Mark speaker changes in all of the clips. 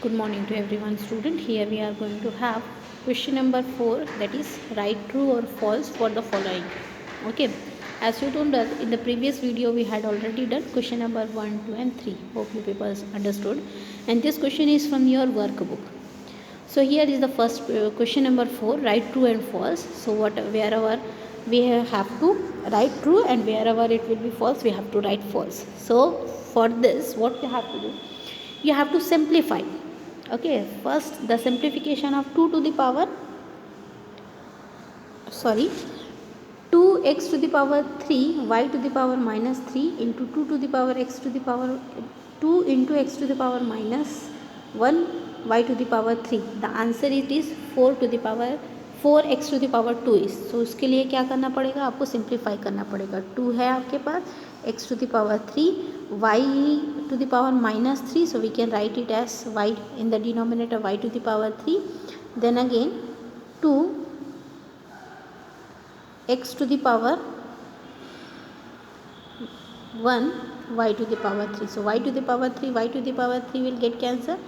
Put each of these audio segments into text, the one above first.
Speaker 1: Good morning to everyone, student. Here we are going to have question number 4, that is write true or false for the following. Okay, as you told us in the previous video, we had already done question number 1, 2 and 3. Hope you people understood. And this question is from your workbook. So here is the first question number 4, write true and false. So wherever we have to write true and wherever it will be false, we have to write false. So for this, what you have to do? You have to simplify. Okay, first the simplification of 2 to the power 2x to the power 3 y to the power minus 3 into 2 to the power x to the power 2 into x to the power minus 1 y to the power 3. The answer it is 4 to the power 4x to the power 2 is. So उसके लिए क्या करना पड़ेगा? आपको simplify करना पड़ेगा. 2 है आपके पास, x to the power 3, y to the power minus 3, so we can write it as y in the denominator, y to the power 3. Then again 2 x to the power 1 y to the power 3. So y to the power 3, y to the power 3 will get cancelled.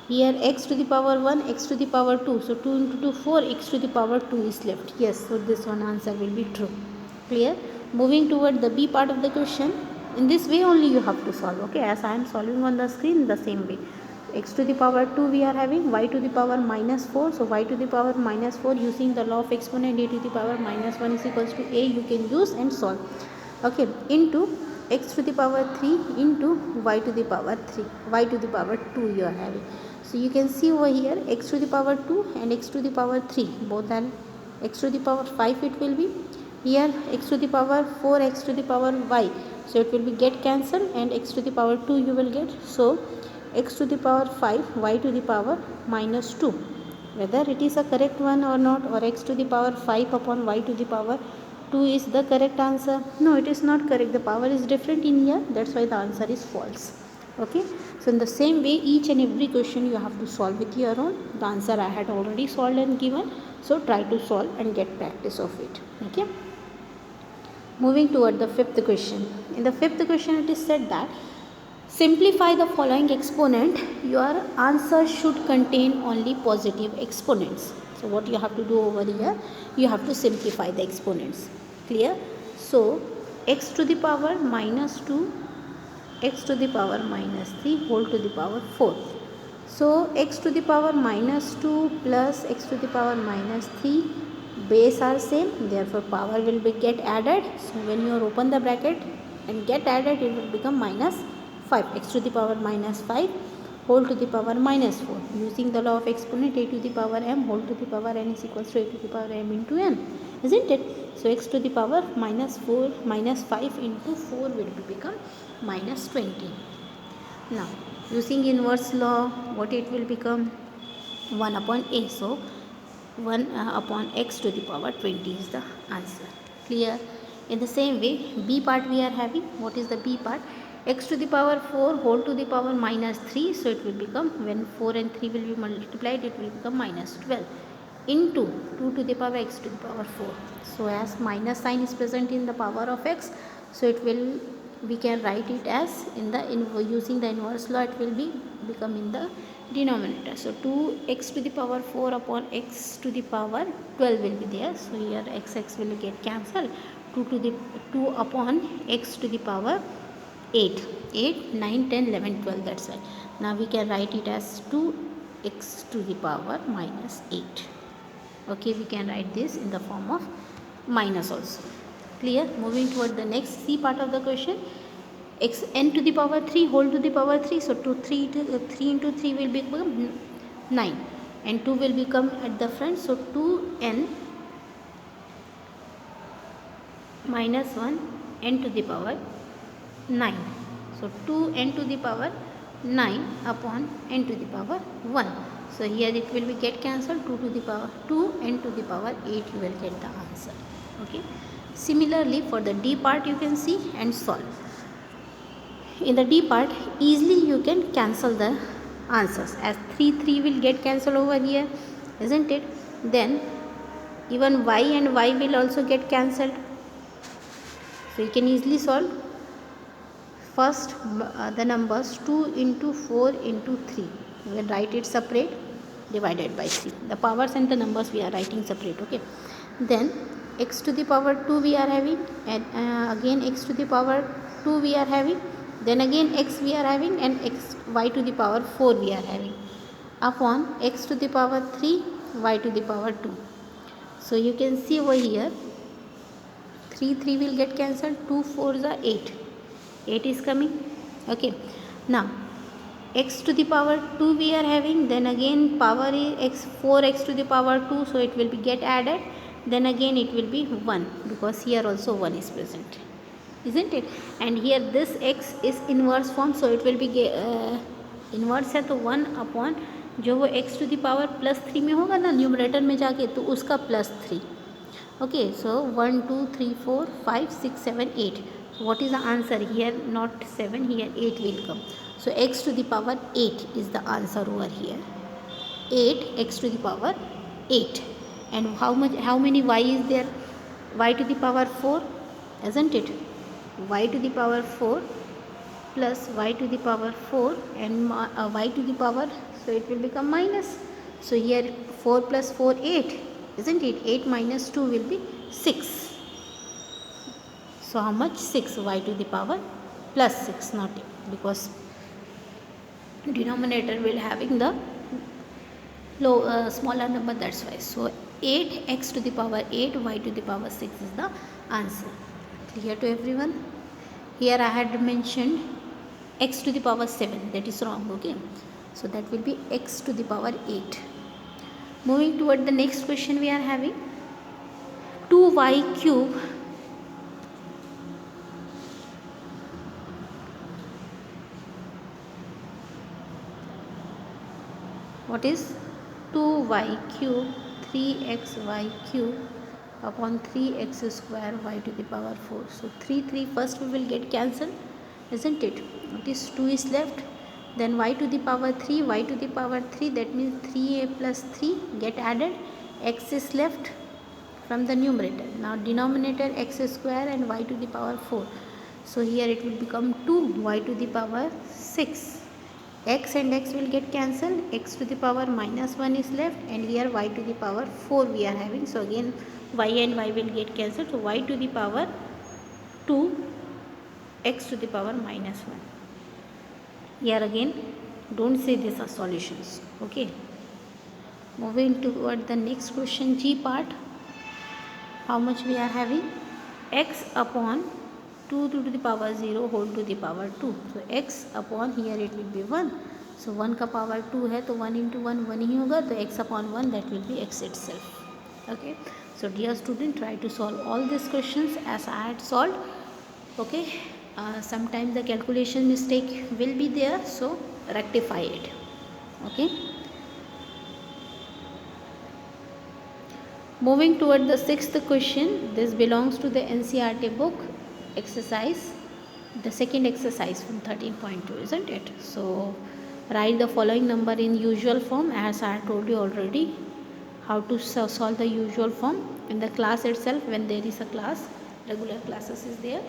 Speaker 1: Here x to the power 1, x to the power 2. So 2 into 2, 4, x to the power 2 is left. Yes, so this one answer will be true. Clear? Moving toward the B part of the question. In this way only you have to solve. Okay, as I am solving on the screen, the same way. X to the power 2 we are having, y to the power minus 4. So y to the power minus 4, using the law of exponent, a to the power minus 1 is equals to a, you can use and solve. Okay, into x to the power 3 into y to the power 3, y to the power 2 you are having. So you can see over here x to the power 2 and x to the power 3, both are x to the power 5 it will be. Here x to the power 4, x to the power y, so it will be get cancelled and x to the power 2 you will get. So x to the power 5, y to the power minus 2. Whether it is a correct one or not, or x to the power 5 upon y to the power 2 is the correct answer? No, it is not correct. The power is different in here. That's why the answer is false. Okay. So in the same way, each and every question you have to solve with your own. The answer I had already solved and given. So try to solve and get practice of it. Okay. Moving toward the fifth question. In the fifth question, it is said that simplify the following exponent. Your answer should contain only positive exponents. So what you have to do over here, you have to simplify the exponents. Clear? So x to the power minus 2, x to the power minus 3 whole to the power 4. So x to the power minus 2 plus x to the power minus 3, base are same, therefore power will be get added. So when you open the bracket and get added, it will become minus 5, x to the power minus 5 whole to the power minus 4. Using the law of exponent, a to the power m whole to the power n is equals to a to the power m into n, isn't it? So x to the power minus 4 minus 5 into 4 will become minus 20. Now using inverse law, what it will become? 1 upon a. So 1 upon x to the power 20 is the answer. Clear? In the same way, B part we are having. What is the B part? X to the power 4 whole to the power minus 3. So it will become, when 4 and 3 will be multiplied, it will become minus 12 into 2 to the power x to the power 4. So as minus sign is present in the power of x, so it will, we can write it as using the inverse law, it will be become in the denominator. So 2x to the power 4 upon x to the power 12 will be there. So here x will get cancelled. 2 upon x to the power 8, 9, 10, 11, 12, that's right. Now we can write it as 2x to the power minus 8. Okay, we can write this in the form of minus also. Clear? Moving toward the next C part of the question. X n to the power 3 whole to the power 3. So 3 into 3 will become 9 and 2 will become at the front. So 2n minus 1 n to the power 9. So 2n to the power 9 upon n to the power 1. So here it will be get cancelled. 2 to the power 2 n to the power 8 you will get the answer. Okay. Similarly for the D part you can see and solve. In the D part, easily you can cancel the answers, as 3 will get cancelled over here, isn't it? Then even y and y will also get cancelled. So you can easily solve. first the numbers 2 into 4 into 3. We will write it separate, divided by 3. The powers and the numbers we are writing separate. Okay, then x to the power 2 we are having, and again x to the power 2 we are having, then again x we are having, and x y to the power 4 we are having, upon x to the power 3 y to the power 2. So you can see over here 3 will get cancelled, 2 4s are 8 is coming. Okay, now x to the power 2 we are having, then again power is x, 4x to the power 2, so it will be get added, then again it will be 1 because here also 1 is present, isn't it? And here this x is inverse form, so it will be inverse है तो 1 upon जो वो x to the power +3 में होगा ना numerator में जाके, तो उसका +3. Okay, so 1 2 3 4 5 6 7 8. So what is the answer here? Not 7, here 8 will come. So x to the power 8 is the answer over here. 8 x to the power 8. And how many y is there? Y to the power 4, isn't it? Y to the power 4 plus y to the power 4 and y to the power, so it will become minus. So here 4 plus 4 8, isn't it? 8 minus 2 will be 6. So how much? 6, y to the power plus 6, not 8, because denominator will having the smaller number, that's why. So 8 x to the power 8 y to the power 6 is the answer. Clear to everyone? Here I had mentioned x to the power 7, that is wrong. Okay, so that will be x to the power 8. Moving toward the next question, we are having 2y cube what is 2y cube 3xy cube upon 3x square y to the power 4. So 3 first we will get cancelled, isn't it? It is 2 is left, then y to the power 3, y to the power 3, that means 3a plus 3 get added, x is left from the numerator. Now denominator x square and y to the power 4. So here it will become 2 y to the power 6. X and x will get cancelled, x to the power minus 1 is left, and here y to the power 4 we are having. So again y and y will get cancelled. So y to the power 2, x to the power minus 1. Here again don't say these are solutions. Okay, moving toward the next question, G part. How much we are having? X upon 2 to the power 0 whole to the power 2. So x upon, here it will be 1. So 1 का power 2 है तो 1 into 1 1 ही होगा, तो x upon 1 that will be x itself. Okay, so dear student, try to solve all these questions as I had solved. Okay, sometimes the calculation mistake will be there, so rectify it. Okay, moving toward the sixth question. This belongs to the NCERT book exercise, the second exercise from 13.2, isn't it? So write the following number in usual form, as I told you already how to solve the usual form in the class itself. When there is a class, regular classes is there.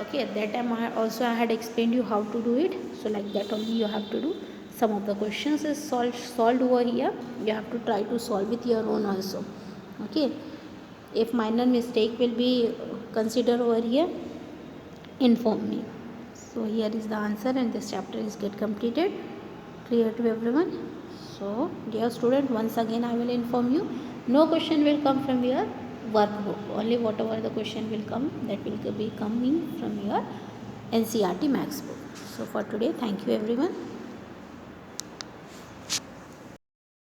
Speaker 1: Okay, at that time I had explained you how to do it. So like that only you have to do. Some of the questions is solved over here. You have to try to solve with your own also. Okay, if minor mistake will be considered over here, inform me. So here is the answer, and this chapter is get completed. Clear to everyone? So dear student, once again I will inform you, no question will come from your workbook. Only whatever the question will come, that will be coming from your NCERT Maths book. So for today, thank you everyone.